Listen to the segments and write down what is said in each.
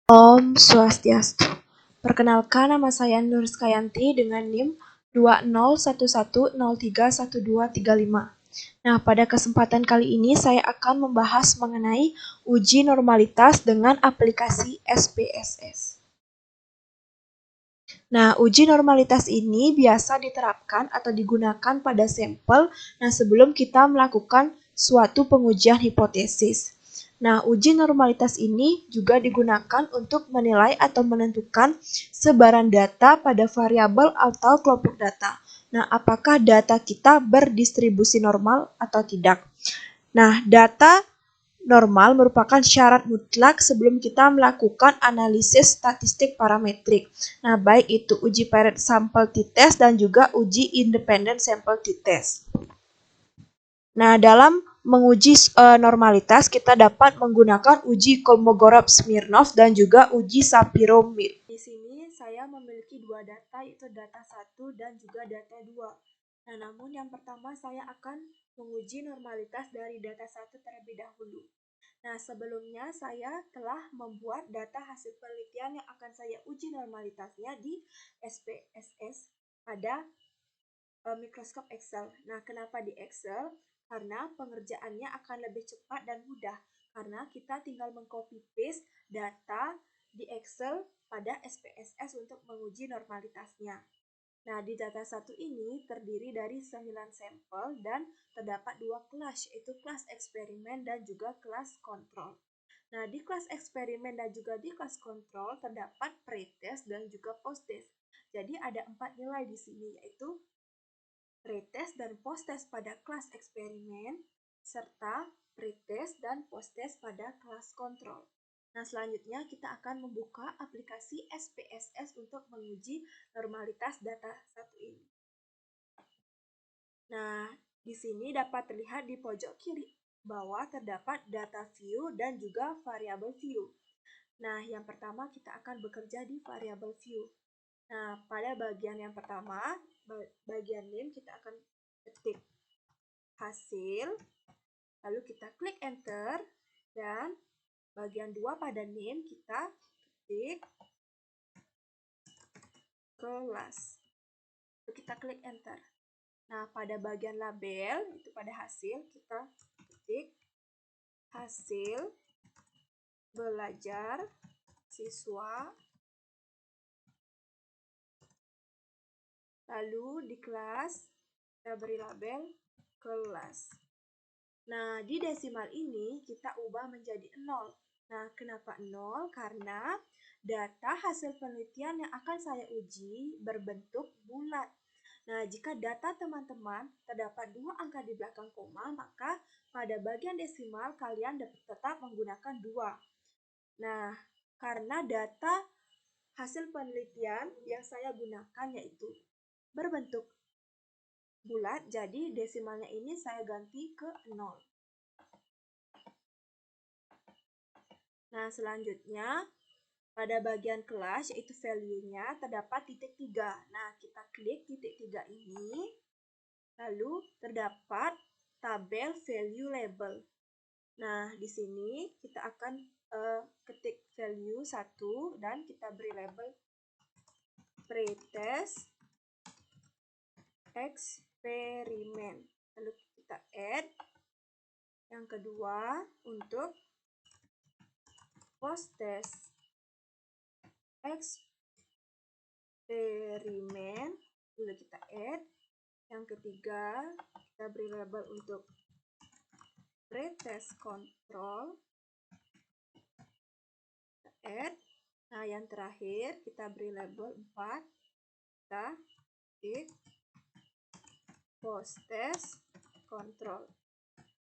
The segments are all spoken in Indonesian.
Om Swastiastu. Perkenalkan, nama saya Nur Skayanti dengan NIM 2011031235. Nah, pada kesempatan kali ini saya akan membahas mengenai uji normalitas dengan aplikasi SPSS. Nah, uji normalitas ini biasa diterapkan atau digunakan pada sampel sebelum kita melakukan suatu pengujian hipotesis. Nah, uji normalitas ini juga digunakan untuk menilai atau menentukan sebaran data pada variabel atau kelompok data. Nah, apakah data kita berdistribusi normal atau tidak? Nah, data normal merupakan syarat mutlak sebelum kita melakukan analisis statistik parametrik. Nah, baik itu uji parent sample t-test dan juga uji independent sample t-test. Nah, dalam menguji normalitas, kita dapat menggunakan uji Kolmogorov-Smirnov dan juga uji Shapiro-Mills. Di sini saya memiliki dua data, yaitu data 1 dan juga data 2. Nah, namun yang pertama saya akan menguji normalitas dari data 1 terlebih dahulu. Nah, sebelumnya saya telah membuat data hasil penelitian yang akan saya uji normalitasnya di SPSS pada mikroskop Excel. Nah, kenapa di Excel? Karena pengerjaannya akan lebih cepat dan mudah, karena kita tinggal mengcopy paste data di Excel pada SPSS untuk menguji normalitasnya. Nah, di data 1 ini terdiri dari 9 sampel dan terdapat dua kelas, yaitu kelas eksperimen dan juga kelas kontrol. Nah, di kelas eksperimen dan juga di kelas kontrol terdapat pretest dan juga posttest. Jadi ada 4 nilai di sini, yaitu pretest dan posttest pada kelas eksperimen, serta pretest dan posttest pada kelas kontrol. Nah, selanjutnya kita akan membuka aplikasi SPSS untuk menguji normalitas data 1 ini. Nah, di sini dapat terlihat di pojok kiri bawah terdapat data view dan juga variable view. Nah, yang pertama kita akan bekerja di variable view. Nah, pada bagian yang pertama, bagian name kita akan ketik hasil, lalu kita klik enter, dan bagian 2 pada name kita ketik kelas. Lalu kita klik enter. Nah, pada bagian label, itu pada hasil, kita ketik hasil belajar siswa. Lalu di kelas, kita beri label kelas. Nah, di desimal ini kita ubah menjadi 0. Nah, kenapa 0? Karena data hasil penelitian yang akan saya uji berbentuk bulat. Nah, jika data teman-teman terdapat dua angka di belakang koma, maka pada bagian desimal kalian tetap menggunakan 2. Nah, karena data hasil penelitian yang saya gunakan yaitu berbentuk bulat, jadi desimalnya ini saya ganti ke 0. Nah, selanjutnya pada bagian kelas yaitu value-nya terdapat titik 3. Nah, kita klik titik 3 ini, lalu terdapat tabel value label. Nah, di sini kita akan ketik value 1 dan kita beri label pretest eksperimen. Lalu kita add yang kedua untuk posttest eksperimen, lalu kita add yang ketiga, kita beri label untuk pretest control, kita add. Nah, yang terakhir kita beri label 4, kita klik posttest control.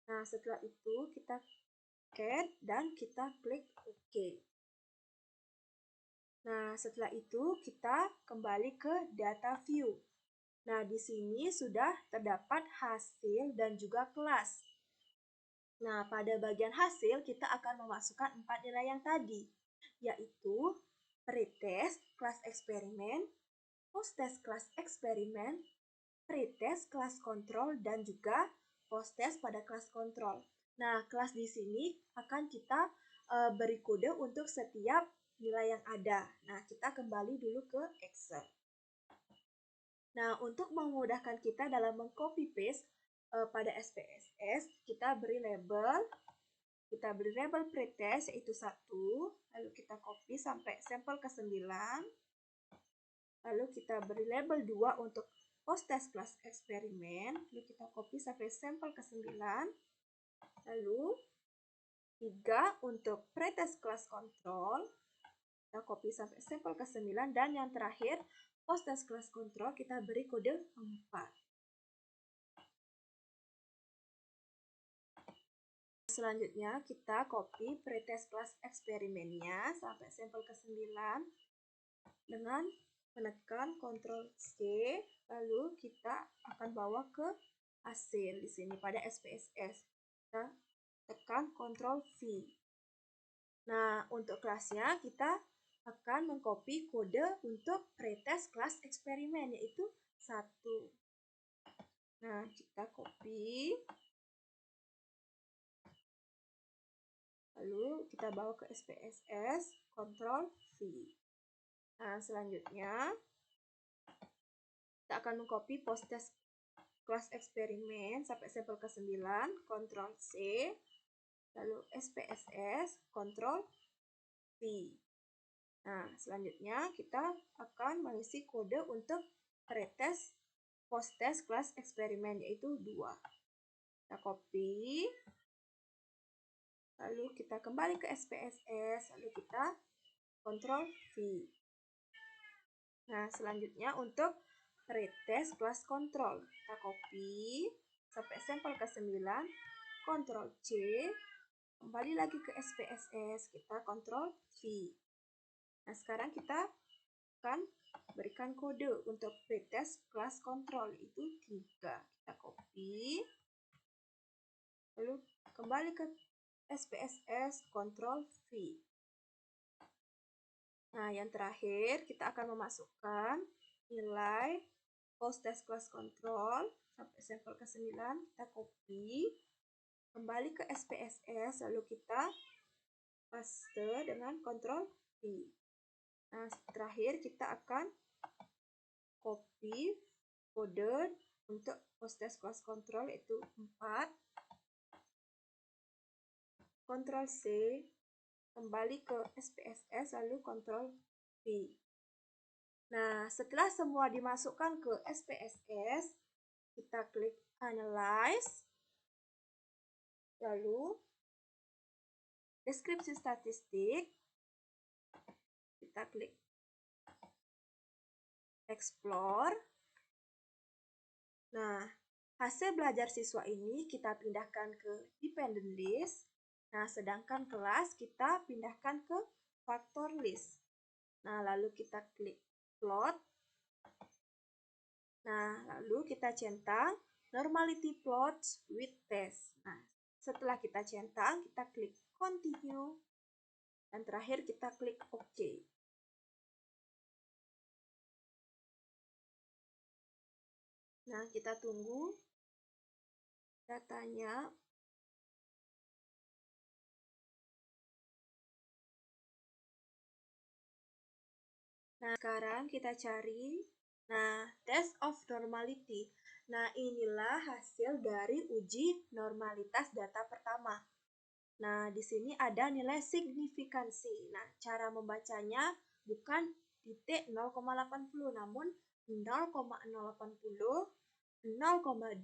Nah, setelah itu kita add dan kita klik OK. Nah, setelah itu kita kembali ke data view. Nah, di sini sudah terdapat hasil dan juga kelas. Nah, pada bagian hasil kita akan memasukkan 4 nilai yang tadi, yaitu pretest kelas eksperimen, posttest kelas eksperimen, pretest kelas kontrol, dan juga posttest pada kelas kontrol. Nah, kelas di sini akan kita beri kode untuk setiap nilai yang ada. Nah, kita kembali dulu ke Excel. Nah, untuk memudahkan kita dalam meng-copy paste pada SPSS, kita beri label pretest yaitu 1, lalu kita copy sampai sampel ke-9, lalu kita beri label 2 untuk post-test kelas eksperimen, lalu kita copy sampai sampel ke-9, lalu 3 untuk pretest kelas kontrol, kita copy sampai sampel ke-9, dan yang terakhir post-test kelas kontrol kita beri kode 4. Selanjutnya kita copy pretest kelas eksperimennya sampai sampel ke-9 dengan menekan Ctrl C, lalu kita akan bawa ke hasil di sini pada SPSS. Kita tekan Ctrl V. Nah, untuk kelasnya kita akan mengcopy kode untuk pretest kelas eksperimen yaitu 1. Nah, kita copy. Lalu kita bawa ke SPSS, Ctrl V. Nah, selanjutnya kita akan mengcopy post-test kelas eksperimen sampai sampel ke-9, Ctrl C, lalu SPSS, Ctrl V. Nah, selanjutnya kita akan mengisi kode untuk pretest post-test kelas eksperimen yaitu 2. Kita copy. Lalu kita kembali ke SPSS, lalu kita Ctrl V. Nah, selanjutnya untuk pretest kelas kontrol, kita copy sampai sampel ke-9, Ctrl C, kembali lagi ke SPSS, kita Ctrl V. Nah, sekarang kita akan berikan kode untuk pretest kelas kontrol, itu 3. Kita copy, lalu kembali ke SPSS, Ctrl V. Nah, yang terakhir kita akan memasukkan nilai post-test kelas kontrol sampai sampel ke-9, kita copy, kembali ke SPSS, lalu kita paste dengan Ctrl V. Nah, terakhir kita akan copy kode untuk post-test kelas kontrol yaitu 4, Ctrl C, kembali ke SPSS, lalu Ctrl V. Nah, setelah semua dimasukkan ke SPSS, kita klik Analyze, lalu deskripsi statistik, kita klik Explore. Nah, hasil belajar siswa ini kita pindahkan ke Dependent List. Nah, sedangkan kelas kita pindahkan ke Factor List. Nah, lalu kita klik Plot. Nah, lalu kita centang Normality Plots with Test. Nah, setelah kita centang, kita klik Continue. Dan terakhir kita klik OK. Nah, kita tunggu datanya. Nah, sekarang kita cari. Nah, test of normality. Nah, inilah hasil dari uji normalitas data pertama. Nah, di sini ada nilai signifikansi. Nah, cara membacanya bukan titik 0,80, namun 0,080, 0,200,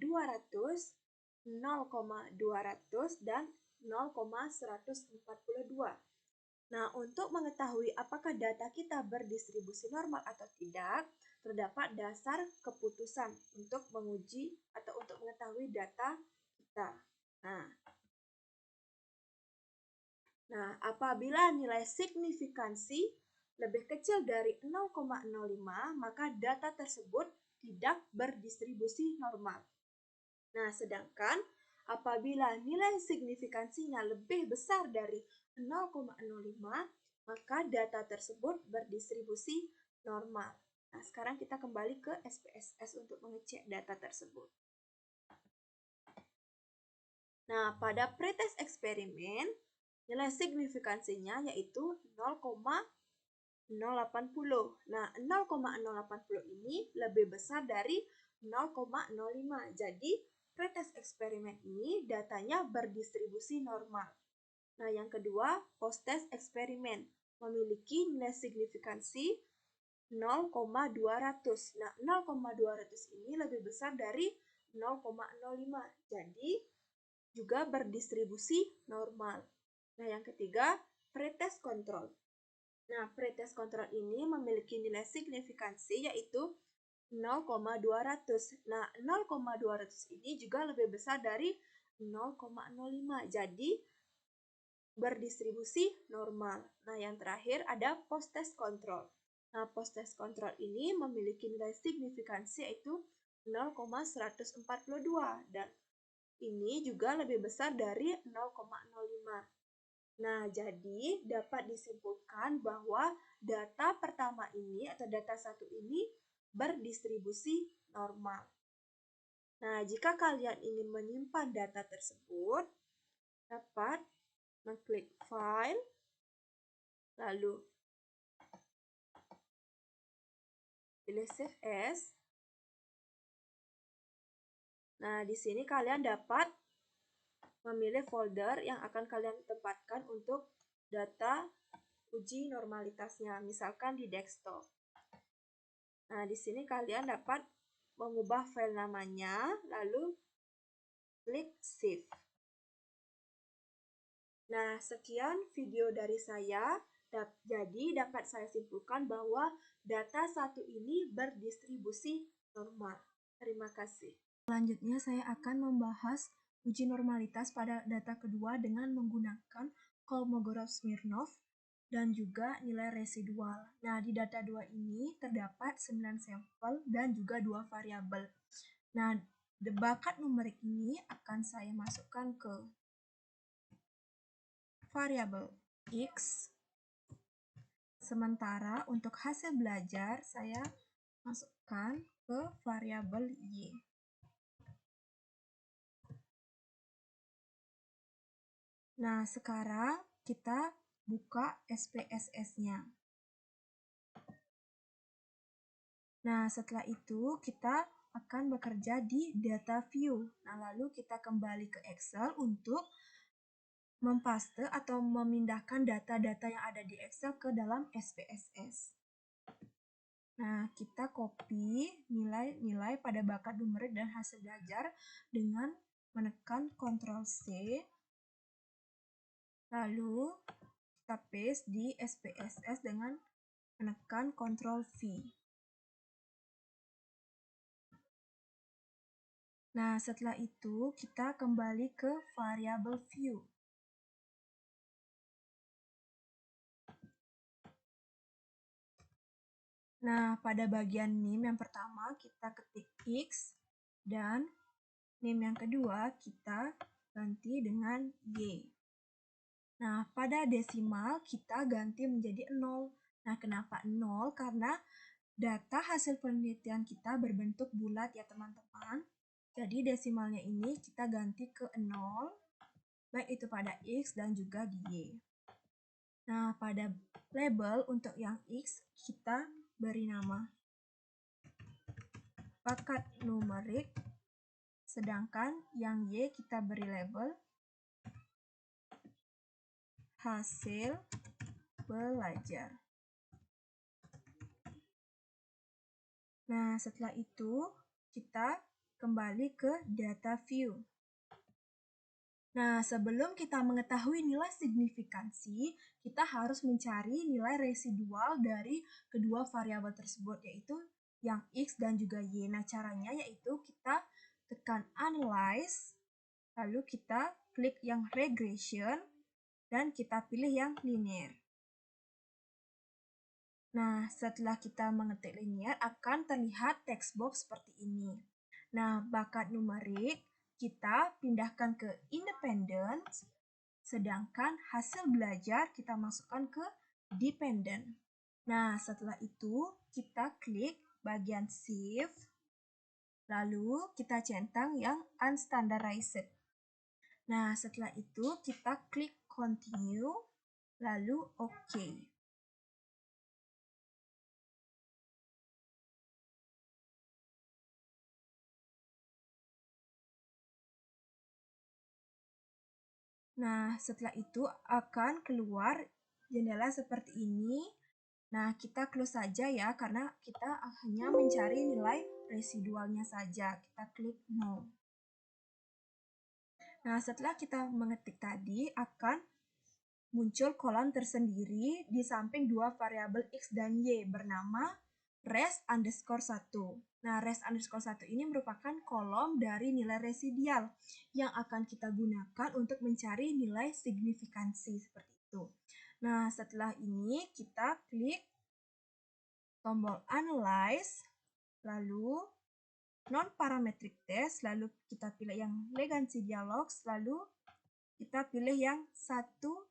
0,200, dan 0,142. Nah, untuk mengetahui apakah data kita berdistribusi normal atau tidak, terdapat dasar keputusan untuk menguji atau untuk mengetahui data kita. Nah, apabila nilai signifikansi lebih kecil dari 0,05, maka data tersebut tidak berdistribusi normal. Nah, sedangkan apabila nilai signifikansinya lebih besar dari 0,05, maka data tersebut berdistribusi normal. Nah, sekarang kita kembali ke SPSS untuk mengecek data tersebut. Nah, pada pretest eksperimen, nilai signifikansinya yaitu 0,05. 0,80. Nah, 0,080 ini lebih besar dari 0,05. Jadi, pretest eksperimen ini datanya berdistribusi normal. Nah, yang kedua, post-test eksperimen memiliki nilai signifikansi 0,200. Nah, 0,200 ini lebih besar dari 0,05. Jadi, juga berdistribusi normal. Nah, yang ketiga, pretest kontrol. Nah, pretest kontrol ini memiliki nilai signifikansi yaitu 0,200. Nah, 0,200 ini juga lebih besar dari 0,05. Jadi, berdistribusi normal. Nah, yang terakhir ada post-test kontrol. Nah, post-test kontrol ini memiliki nilai signifikansi yaitu 0,142 dan ini juga lebih besar dari 0,05. Nah, jadi dapat disimpulkan bahwa data pertama ini atau data satu ini berdistribusi normal. Nah, jika kalian ingin menyimpan data tersebut, dapat mengklik File, lalu pilih Save As. Nah, di sini kalian dapat memilih folder yang akan kalian tempatkan untuk data uji normalitasnya, misalkan di desktop. Nah, di sini kalian dapat mengubah file namanya, lalu klik Save. Nah, sekian video dari saya. Jadi, dapat saya simpulkan bahwa data satu ini berdistribusi normal. Terima kasih. Selanjutnya, saya akan membahas uji normalitas pada data kedua dengan menggunakan Kolmogorov-Smirnov dan juga nilai residual. Nah, di data 2 ini terdapat 9 sampel dan juga 2 variabel. Nah, bakat numerik ini akan saya masukkan ke variabel X. Sementara untuk hasil belajar saya masukkan ke variabel Y. Nah, sekarang kita buka SPSS-nya. Nah, setelah itu kita akan bekerja di data view. Nah, lalu kita kembali ke Excel untuk mempaste atau memindahkan data-data yang ada di Excel ke dalam SPSS. Nah, kita copy nilai-nilai pada bakat numerik dan hasil belajar dengan menekan Ctrl C. Lalu kita paste di SPSS dengan menekan Ctrl V. Nah, setelah itu kita kembali ke variabel view. Nah, pada bagian name yang pertama kita ketik X dan name yang kedua kita ganti dengan Y. Nah, pada desimal kita ganti menjadi 0. Nah, kenapa 0? Karena data hasil penelitian kita berbentuk bulat ya teman-teman. Jadi desimalnya ini kita ganti ke 0, baik itu pada X dan juga di Y. Nah, pada label untuk yang X kita beri nama bakat numerik, sedangkan yang Y kita beri label hasil belajar. Nah, setelah itu kita kembali ke data view. Nah, sebelum kita mengetahui nilai signifikansi, kita harus mencari nilai residual dari kedua variabel tersebut, yaitu yang X dan juga Y. Nah, caranya yaitu kita tekan Analyze, lalu kita klik yang Regression, dan kita pilih yang Linear. Nah, setelah kita mengetik linear, akan terlihat text box seperti ini. Nah, bakat numerik kita pindahkan ke independent, sedangkan hasil belajar kita masukkan ke dependent. Nah, setelah itu kita klik bagian Save, lalu kita centang yang unstandarized. Nah, setelah itu kita klik Continue, lalu OK. Nah, setelah itu akan keluar jendela seperti ini. Nah, kita close saja ya, karena kita hanya mencari nilai residualnya saja. Kita klik no. Nah, setelah kita mengetik tadi, akan muncul kolom tersendiri di samping dua variabel X dan Y bernama res_1. Nah, res_1 ini merupakan kolom dari nilai residual yang akan kita gunakan untuk mencari nilai signifikansi seperti itu. Nah, setelah ini kita klik tombol Analyze, lalu non-parametric test, lalu kita pilih yang Legacy Dialogs, lalu kita pilih yang satu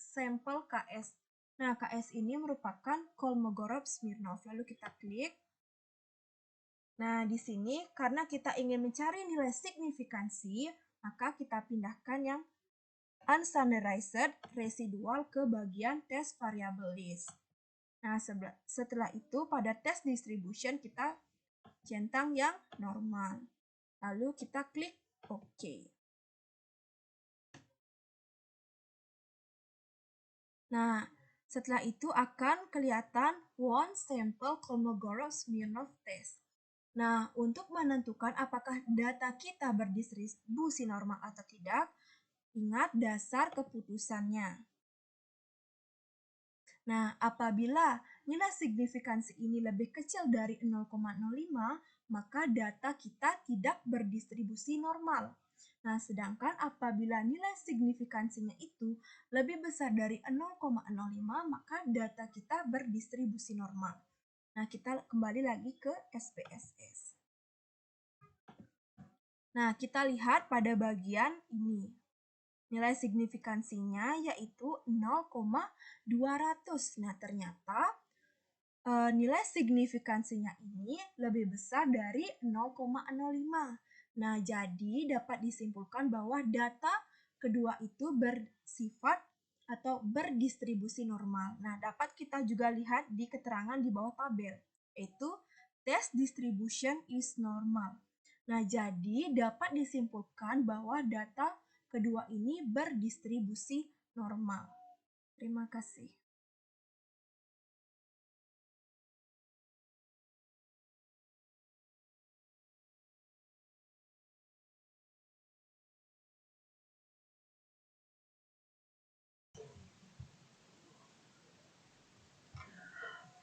sampel KS. Nah, KS ini merupakan Kolmogorov-Smirnov. Lalu kita klik. Nah, di sini karena kita ingin mencari nilai signifikansi, maka kita pindahkan yang unstandardized residual ke bagian test variable list. Nah, setelah itu pada test distribution kita centang yang normal. Lalu kita klik OK. Nah, setelah itu akan kelihatan one sample Kolmogorov-Smirnov test. Nah, untuk menentukan apakah data kita berdistribusi normal atau tidak, ingat dasar keputusannya. Nah, apabila nilai signifikansi ini lebih kecil dari 0,05, maka data kita tidak berdistribusi normal. Nah, sedangkan apabila nilai signifikansinya itu lebih besar dari 0,05, maka data kita berdistribusi normal. Nah, kita kembali lagi ke SPSS. Nah, kita lihat pada bagian ini. Nilai signifikansinya yaitu 0,200. Nah, ternyata nilai signifikansinya ini lebih besar dari 0,05. Nah, jadi dapat disimpulkan bahwa data kedua itu bersifat atau berdistribusi normal. Nah, dapat kita juga lihat di keterangan di bawah tabel, yaitu test distribution is normal. Nah, jadi dapat disimpulkan bahwa data kedua ini berdistribusi normal. Terima kasih.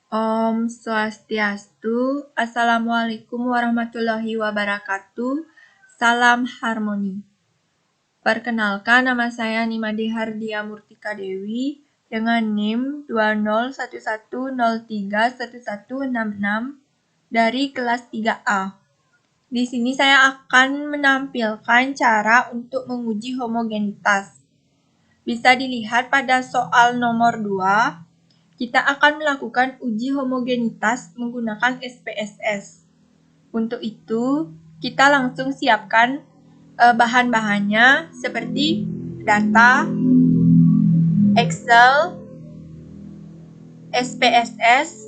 Om Swastiastu, Assalamualaikum warahmatullahi wabarakatuh, salam harmoni. Perkenalkan, nama saya Nimade Hardia Murtika Dewi dengan NIM 2011031166 dari kelas 3A. Di sini saya akan menampilkan cara untuk menguji homogenitas. Bisa dilihat pada soal nomor 2. Kita akan melakukan uji homogenitas menggunakan SPSS. Untuk itu, kita langsung siapkan bahan-bahannya seperti data, Excel, SPSS,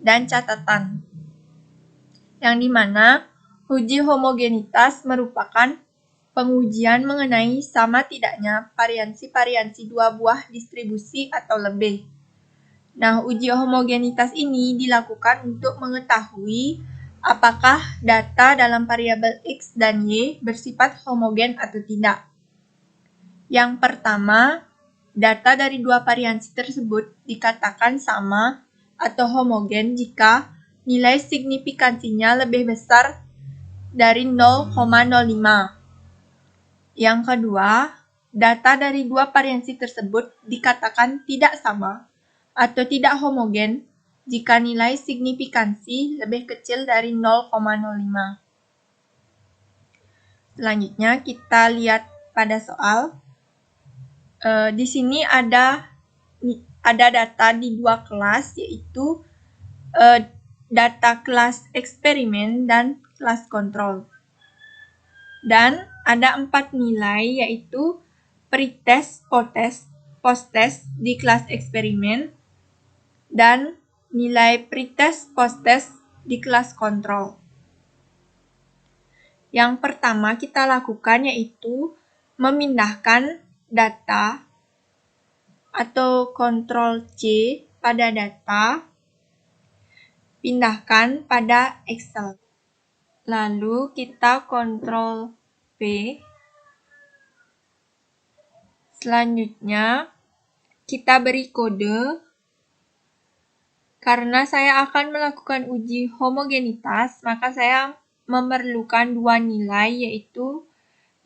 dan catatan. Yang dimana uji homogenitas merupakan pengujian mengenai sama tidaknya variansi-variansi dua buah distribusi atau lebih. Nah, uji homogenitas ini dilakukan untuk mengetahui apakah data dalam variabel X dan Y bersifat homogen atau tidak. Yang pertama, data dari dua variansi tersebut dikatakan sama atau homogen jika nilai signifikansinya lebih besar dari 0,05. Yang kedua, data dari dua variansi tersebut dikatakan tidak sama atau tidak homogen jika nilai signifikansi lebih kecil dari 0,05. Selanjutnya kita lihat pada soal. Di sini ada data di dua kelas, yaitu data kelas eksperimen dan kelas kontrol. Dan ada 4 nilai, yaitu pretest, post-test di kelas eksperimen, dan nilai pretest, post-test di kelas kontrol. Yang pertama kita lakukan yaitu memindahkan data atau Ctrl C pada data, pindahkan pada Excel. Lalu kita Ctrl V. Selanjutnya, kita beri kode. Karena saya akan melakukan uji homogenitas, maka saya memerlukan dua nilai, yaitu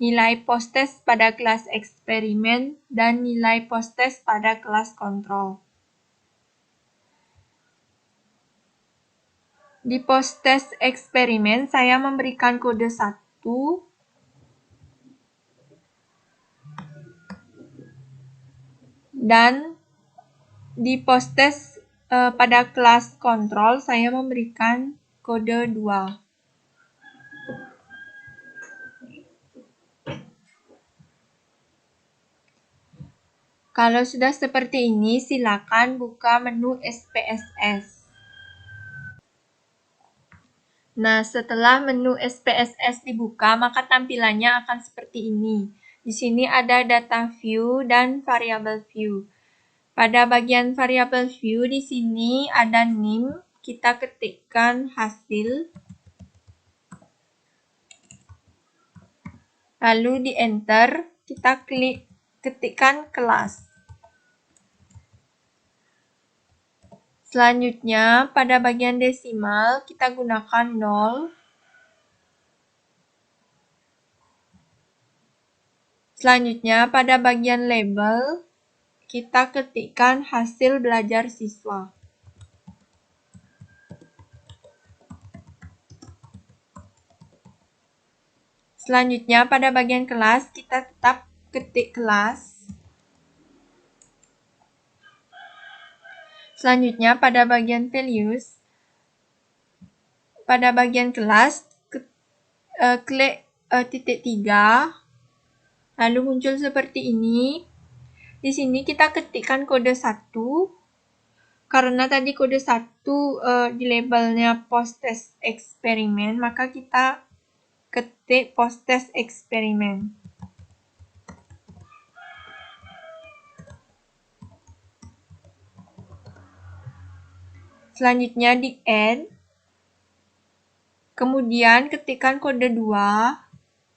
nilai post-test pada kelas eksperimen dan nilai post-test pada kelas kontrol. Di post-test eksperimen, saya memberikan kode 1. Dan di post-test pada kelas kontrol, saya memberikan kode 2. Kalau sudah seperti ini, silakan buka menu SPSS. Nah, setelah menu SPSS dibuka, maka tampilannya akan seperti ini. Di sini ada data view dan variable view. Pada bagian variable view di sini ada name, kita ketikkan hasil. Lalu di enter, kita ketikkan kelas. Selanjutnya, pada bagian desimal, kita gunakan 0. Selanjutnya, pada bagian label, kita ketikkan hasil belajar siswa. Selanjutnya, pada bagian kelas, kita tetap ketik kelas. Selanjutnya, pada bagian values, pada bagian kelas, klik titik 3, lalu muncul seperti ini. Di sini kita ketikkan kode 1, karena tadi kode 1 di labelnya post-test eksperimen, maka kita ketik post-test eksperimen. Selanjutnya di add, kemudian ketikkan kode 2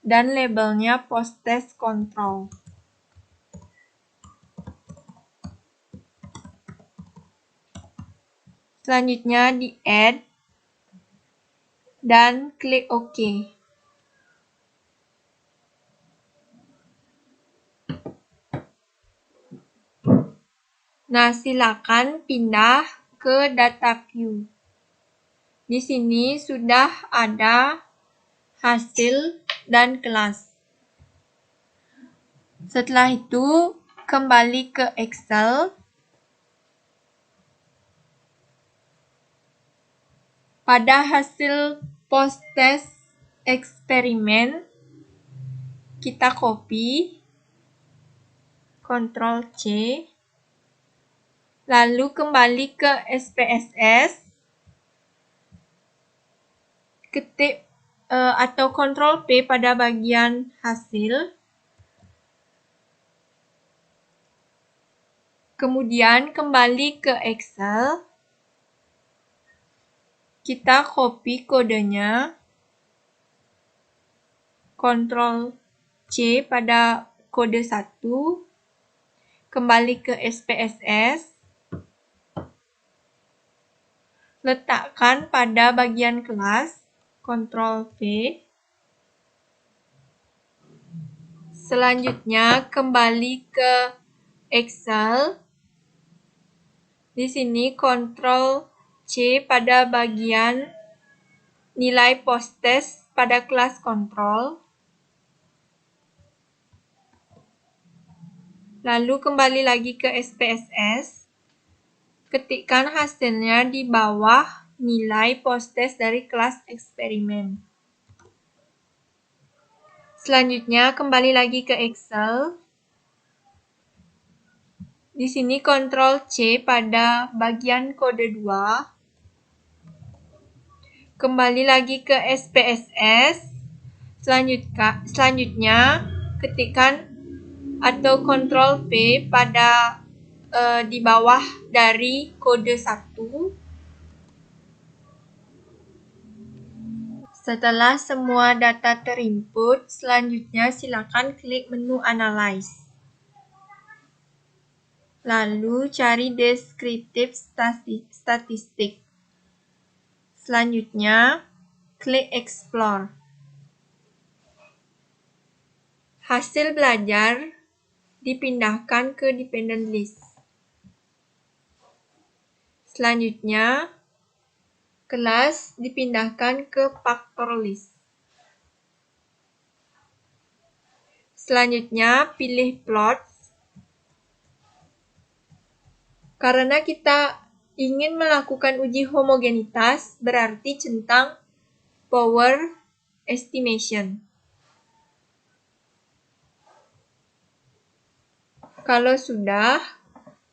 dan labelnya post-test control. Selanjutnya di add dan klik OK. Nah, silakan pindah ke data view. Di sini sudah ada hasil dan kelas. Setelah itu, kembali ke Excel. Pada hasil post-test eksperimen, kita copy, Ctrl C, lalu kembali ke SPSS, ketik atau Ctrl P pada bagian hasil, kemudian kembali ke Excel, kita copy kodenya, Ctrl C pada kode 1, kembali ke SPSS, letakkan pada bagian kelas, Ctrl V. Selanjutnya kembali ke Excel. Di sini Ctrl C pada bagian nilai post-test pada kelas kontrol. Lalu kembali lagi ke SPSS. Ketikkan hasilnya di bawah nilai post-test dari kelas eksperimen. Selanjutnya kembali lagi ke Excel. Di sini Ctrl C pada bagian kode 2. Kembali lagi ke SPSS. Selanjutnya ketikkan atau Ctrl P pada di bawah dari kode 1. Setelah semua data terinput, selanjutnya silakan klik menu Analyze. Lalu cari Descriptive Statistic. Selanjutnya, klik Explore. Hasil belajar dipindahkan ke Dependent List. Selanjutnya, kelas dipindahkan ke Factor List. Selanjutnya, pilih Plot. Karena kita ingin melakukan uji homogenitas, berarti centang Power Estimation. Kalau sudah,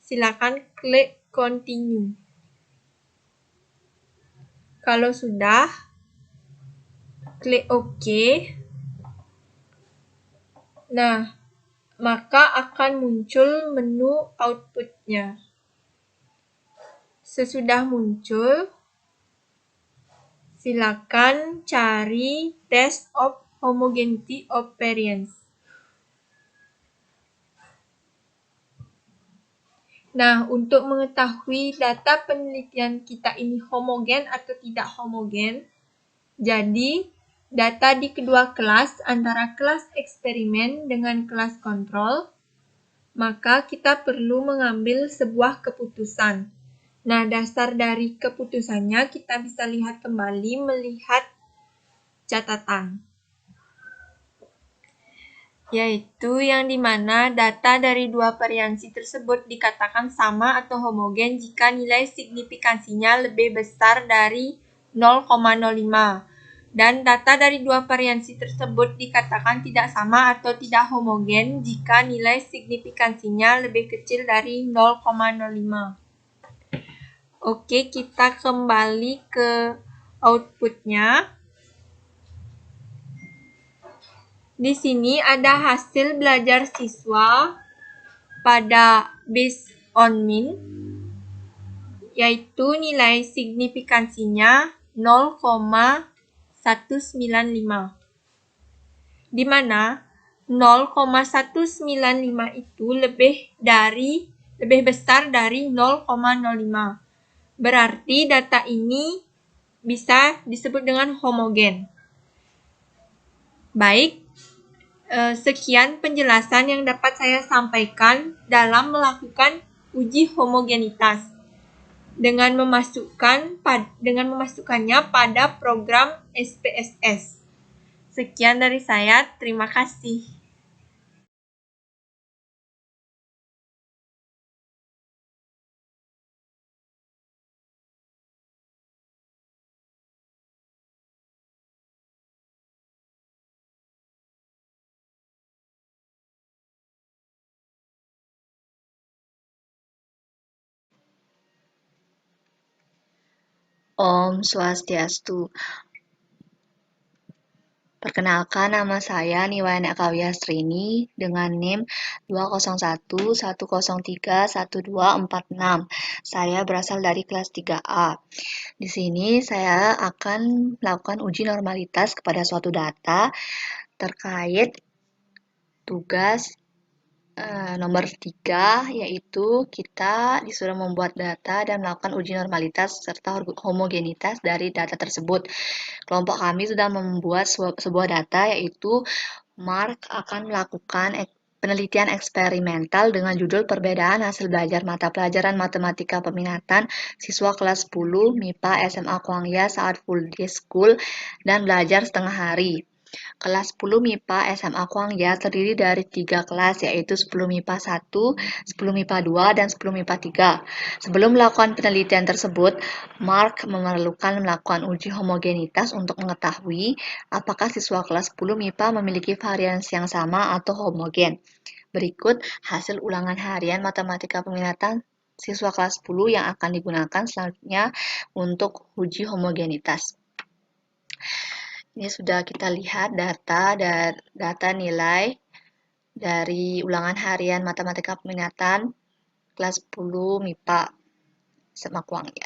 silakan klik Continue. Kalau sudah, klik OK. Nah, maka akan muncul menu output-nya. Sesudah muncul, silakan cari Test of Homogeneity of Variance. Nah, untuk mengetahui data penelitian kita ini homogen atau tidak homogen, jadi data di kedua kelas antara kelas eksperimen dengan kelas kontrol, maka kita perlu mengambil sebuah keputusan. Nah, dasar dari keputusannya kita bisa lihat kembali melihat catatan. Yaitu yang dimana data dari dua variansi tersebut dikatakan sama atau homogen jika nilai signifikansinya lebih besar dari 0,05. Dan data dari dua variansi tersebut dikatakan tidak sama atau tidak homogen jika nilai signifikansinya lebih kecil dari 0,05. Oke, kita kembali ke outputnya. Di sini ada hasil belajar siswa pada based on mean, yaitu nilai signifikansinya 0,195. Di mana 0,195 itu lebih besar dari 0,05. Berarti data ini bisa disebut dengan homogen. Baik, sekian penjelasan yang dapat saya sampaikan dalam melakukan uji homogenitas dengan memasukkannya pada program SPSS. Sekian dari saya, terima kasih. Om Swastiastu. Perkenalkan, nama saya Niwayana Kawyastrini dengan NIM 20110312446. Saya berasal dari kelas 3A. Di sini saya akan melakukan uji normalitas kepada suatu data terkait tugas nomor 3, yaitu kita disuruh membuat data dan melakukan uji normalitas serta homogenitas dari data tersebut. Kelompok kami sudah membuat sebuah data, yaitu Mark akan melakukan penelitian eksperimental dengan judul perbedaan hasil belajar mata pelajaran matematika peminatan siswa kelas 10 MIPA SMA Kwangya saat full day school dan belajar setengah hari. Kelas 10 MIPA SMA Kwangya terdiri dari 3 kelas, yaitu 10 MIPA 1, 10 MIPA 2, dan 10 MIPA 3. Sebelum melakukan penelitian tersebut, Mark memerlukan melakukan uji homogenitas untuk mengetahui apakah siswa kelas 10 MIPA memiliki variansi yang sama atau homogen. Berikut hasil ulangan harian matematika peminatan siswa kelas 10 yang akan digunakan selanjutnya untuk uji homogenitas. Ini sudah kita lihat data nilai dari ulangan harian matematika peminatan kelas 10 MIPA Semakuang ya.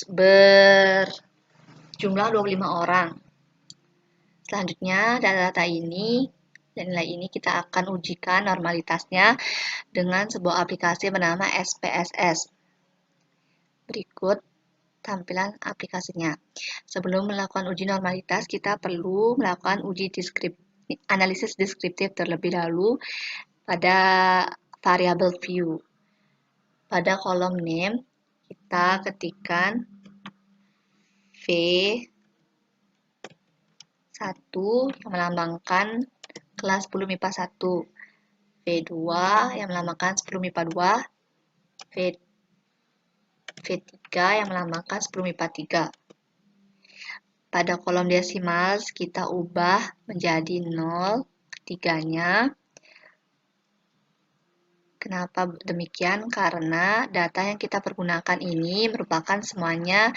Berjumlah 25 orang. Selanjutnya, data ini dan nilai ini kita akan ujikan normalitasnya dengan sebuah aplikasi bernama SPSS. Berikut tampilan aplikasinya. Sebelum melakukan uji normalitas, kita perlu melakukan analisis deskriptif terlebih dahulu pada variabel view. Pada kolom name, kita ketikkan V1 yang melambangkan kelas 10 MIPA 1, V2 yang melambangkan 10 MIPA 2, V3 yang melambangkan 10 MIPA 3. Pada kolom desimal kita ubah menjadi 0 ketiganya. Kenapa demikian? Karena data yang kita pergunakan ini merupakan semuanya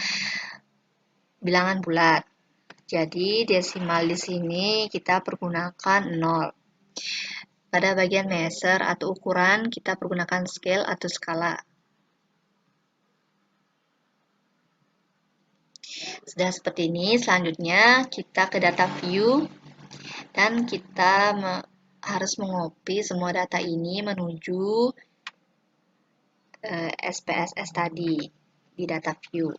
bilangan bulat. Jadi desimal di sini kita pergunakan 0. Pada bagian measure atau ukuran kita pergunakan scale atau skala. Sudah seperti ini, selanjutnya kita ke data view dan kita harus mengopi semua data ini menuju SPSS tadi di data view.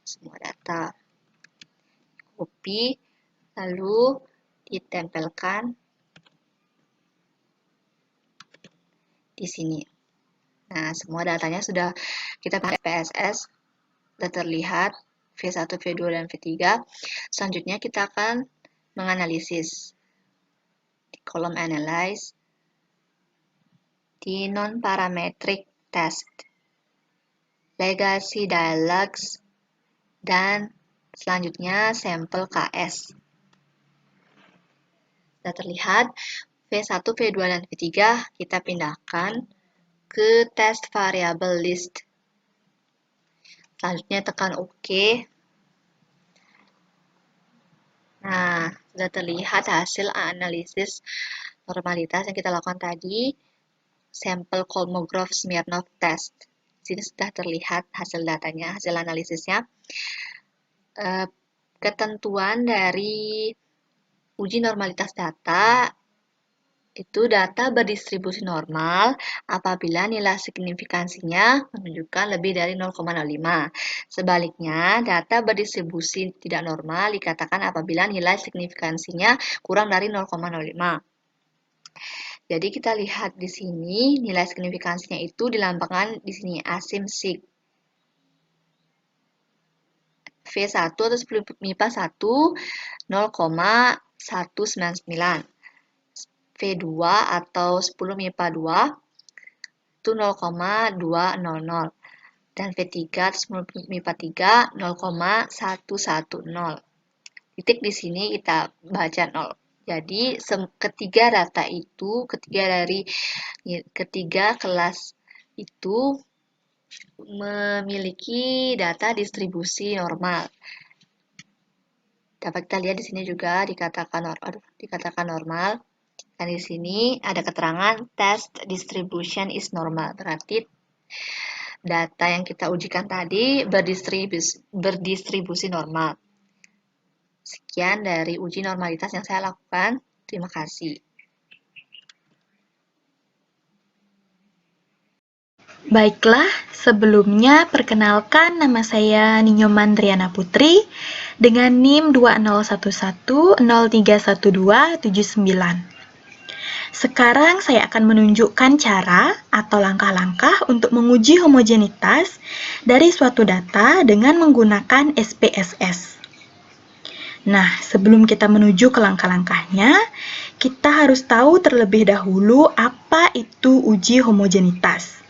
Semua data copy lalu ditempelkan di sini. Nah, semua datanya sudah kita pakai SPSS, sudah terlihat V1, V2, dan V3. Selanjutnya kita akan menganalisis di kolom analyze di non-parametric test, legacy dialogues, dan selanjutnya sampel KS. Sudah terlihat V1, V2, dan V3 kita pindahkan ke test variable list. Selanjutnya tekan OK. Nah, sudah terlihat hasil analisis normalitas yang kita lakukan tadi, sampel Kolmogorov-Smirnov test. Di sini sudah terlihat hasil datanya, hasil analisisnya. Ketentuan dari uji normalitas data itu data berdistribusi normal apabila nilai signifikansinya menunjukkan lebih dari 0,05. Sebaliknya, data berdistribusi tidak normal dikatakan apabila nilai signifikansinya kurang dari 0,05. Jadi kita lihat di sini nilai signifikansinya itu dilambangkan di sini asim sig. V1 atau 10 MIPA 1 0,199. V2 atau 10 MIPA 2 itu 0,200 dan V3 atau 10 MIPA 3 0,110. Titik di sini kita baca 0. Jadi ketiga data itu, ketiga kelas itu memiliki data distribusi normal. Dapat kita lihat di sini juga dikatakan normal. Dan di sini ada keterangan test distribution is normal. Berarti data yang kita ujikan tadi berdistribusi normal. Sekian dari uji normalitas yang saya lakukan. Terima kasih. Baiklah, sebelumnya perkenalkan nama saya Ninyoman Triana Putri dengan NIM 2011031279. Sekarang saya akan menunjukkan cara atau langkah-langkah untuk menguji homogenitas dari suatu data dengan menggunakan SPSS. Nah, sebelum kita menuju ke langkah-langkahnya, kita harus tahu terlebih dahulu apa itu uji homogenitas.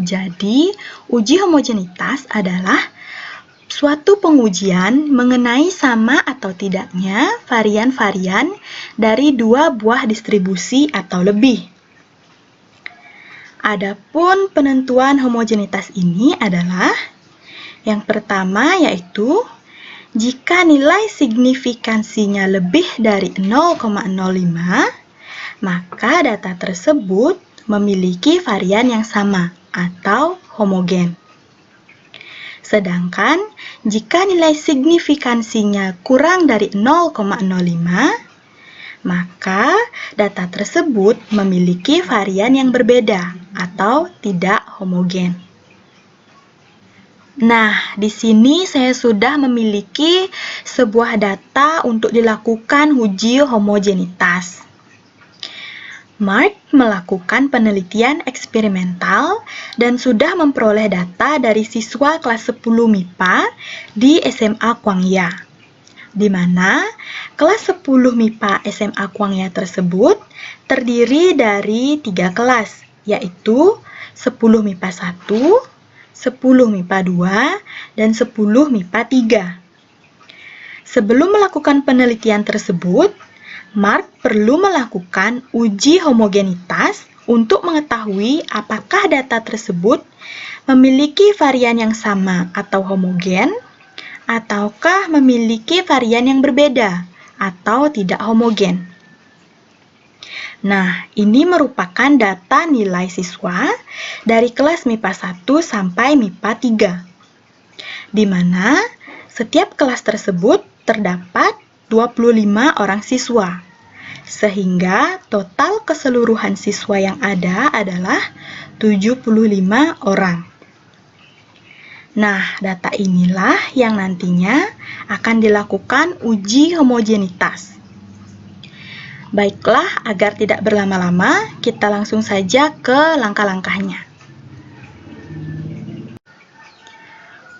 Jadi, uji homogenitas adalah suatu pengujian mengenai sama atau tidaknya varian-varian dari dua buah distribusi atau lebih. Adapun penentuan homogenitas ini adalah yang pertama yaitu Jika nilai signifikansinya lebih dari 0,05, maka data tersebut memiliki varian yang sama atau homogen. Sedangkan jika nilai signifikansinya kurang dari 0,05, maka data tersebut memiliki varian yang berbeda atau tidak homogen. Nah, di sini saya sudah memiliki sebuah data untuk dilakukan uji homogenitas. Mark melakukan penelitian eksperimental dan sudah memperoleh data dari siswa kelas 10 MIPA di SMA Kwangya, di mana kelas 10 MIPA SMA Kwangya tersebut terdiri dari 3 kelas, yaitu 10 MIPA 1, 10 MIPA 2, dan 10 MIPA 3. Sebelum melakukan penelitian tersebut, Mark perlu melakukan uji homogenitas untuk mengetahui apakah data tersebut memiliki varian yang sama atau homogen, ataukah memiliki varian yang berbeda atau tidak homogen. Nah, ini merupakan data nilai siswa dari kelas MIPA 1 sampai MIPA 3, di mana setiap kelas tersebut terdapat 25 orang siswa, sehingga total keseluruhan siswa yang ada adalah 75 orang. Nah, data inilah yang nantinya akan dilakukan uji homogenitas. Baiklah, agar tidak berlama-lama, kita langsung saja ke langkah-langkahnya.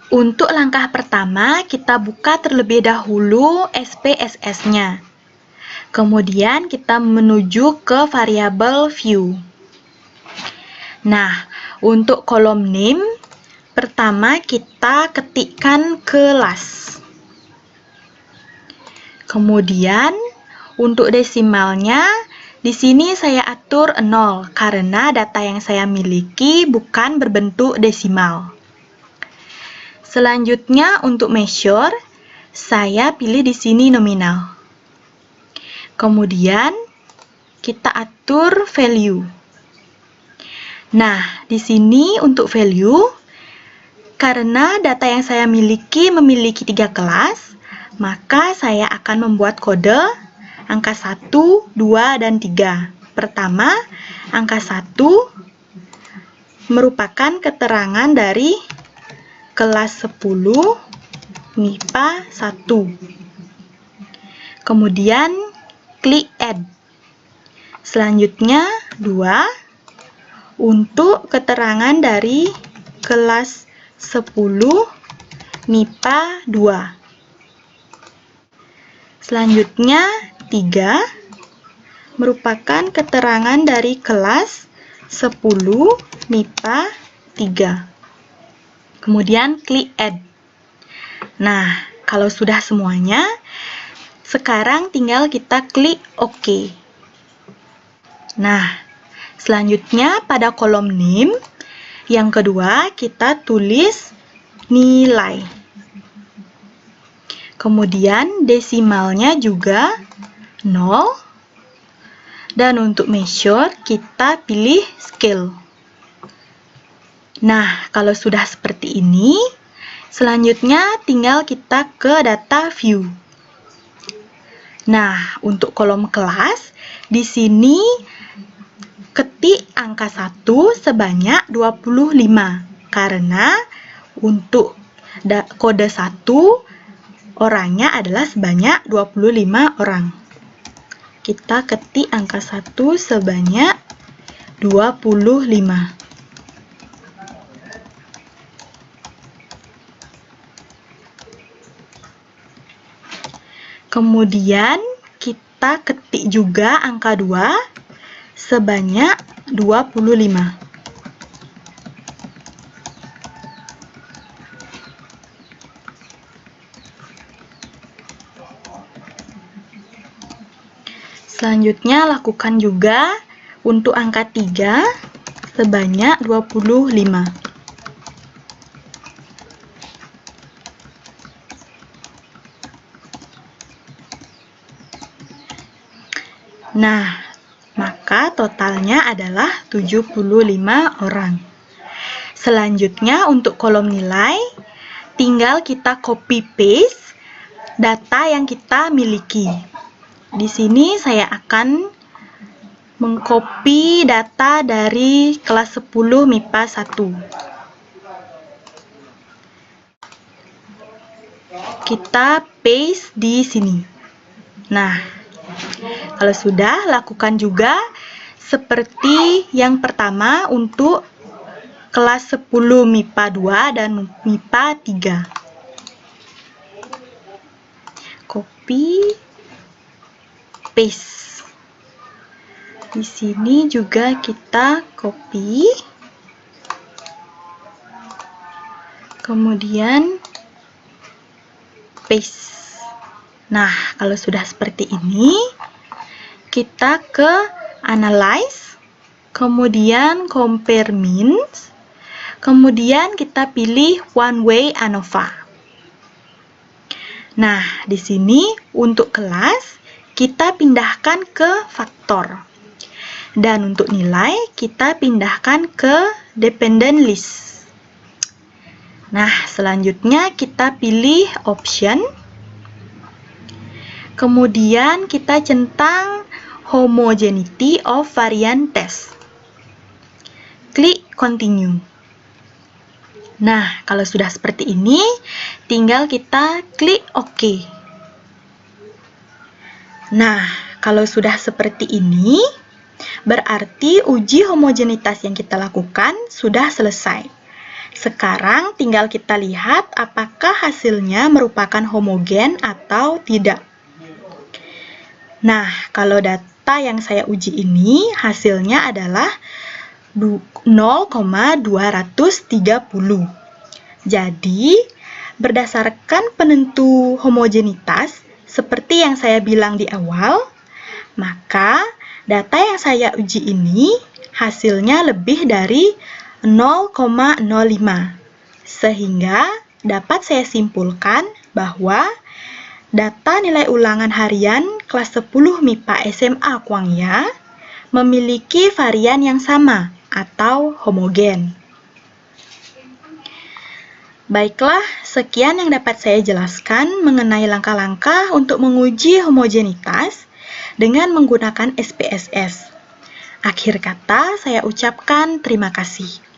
Untuk langkah pertama, kita buka terlebih dahulu SPSS-nya. Kemudian kita menuju ke variabel view. Nah, untuk kolom name, pertama kita ketikkan kelas. Kemudian untuk desimalnya, di sini saya atur 0 karena data yang saya miliki bukan berbentuk desimal. Selanjutnya untuk measure, saya pilih di sini nominal. Kemudian kita atur value. Nah, di sini untuk value, karena data yang saya miliki memiliki 3 kelas, maka saya akan membuat kode angka 1, 2, dan 3. Pertama, angka 1 merupakan keterangan dari kelas 10 MIPA 1. Kemudian, klik add. Selanjutnya, 2 untuk keterangan dari kelas 10 MIPA 2. Selanjutnya, 3 merupakan keterangan dari kelas 10 MIPA 3. Kemudian klik add. Nah, kalau sudah semuanya, sekarang tinggal kita klik OK. Nah, selanjutnya pada kolom name, yang kedua kita tulis nilai. Kemudian desimalnya juga 0. Dan untuk measure kita pilih scale. Nah, kalau sudah seperti ini, selanjutnya tinggal kita ke data view. Nah, untuk kolom kelas, di sini ketik angka 1 sebanyak 25 karena untuk kode 1 orangnya adalah sebanyak 25 orang. Kita ketik angka 1 sebanyak 25. Kemudian kita ketik juga angka 2 sebanyak 25. Selanjutnya lakukan juga untuk angka 3 sebanyak 25. Nah, maka totalnya adalah 75 orang. Selanjutnya untuk kolom nilai, tinggal kita copy paste data yang kita miliki. Di sini saya akan mengcopy data dari kelas 10 MIPA 1. Kita paste di sini. Nah, kalau sudah, lakukan juga seperti yang pertama untuk kelas 10 MIPA 2 dan MIPA 3. Copy, paste. Di sini juga kita copy. Kemudian paste. Nah, kalau sudah seperti ini, kita ke analyze, kemudian compare means, kemudian kita pilih one way ANOVA. Nah, di sini untuk kelas kita pindahkan ke faktor. Dan untuk nilai kita pindahkan ke dependent list. Nah, selanjutnya kita pilih option. Kemudian kita centang homogeneity of variant test. Klik continue. Nah, kalau sudah seperti ini, tinggal kita klik OK. Nah, kalau sudah seperti ini, berarti uji homogenitas yang kita lakukan sudah selesai. Sekarang tinggal kita lihat apakah hasilnya merupakan homogen atau tidak. Nah, kalau data yang saya uji ini hasilnya adalah 0,230. Jadi, berdasarkan penentu homogenitas, seperti yang saya bilang di awal, maka data yang saya uji ini hasilnya lebih dari 0,05. Sehingga dapat saya simpulkan bahwa data nilai ulangan harian kelas 10 MIPA SMA Kwangya memiliki varian yang sama atau homogen. Baiklah, sekian yang dapat saya jelaskan mengenai langkah-langkah untuk menguji homogenitas dengan menggunakan SPSS. Akhir kata, saya ucapkan terima kasih.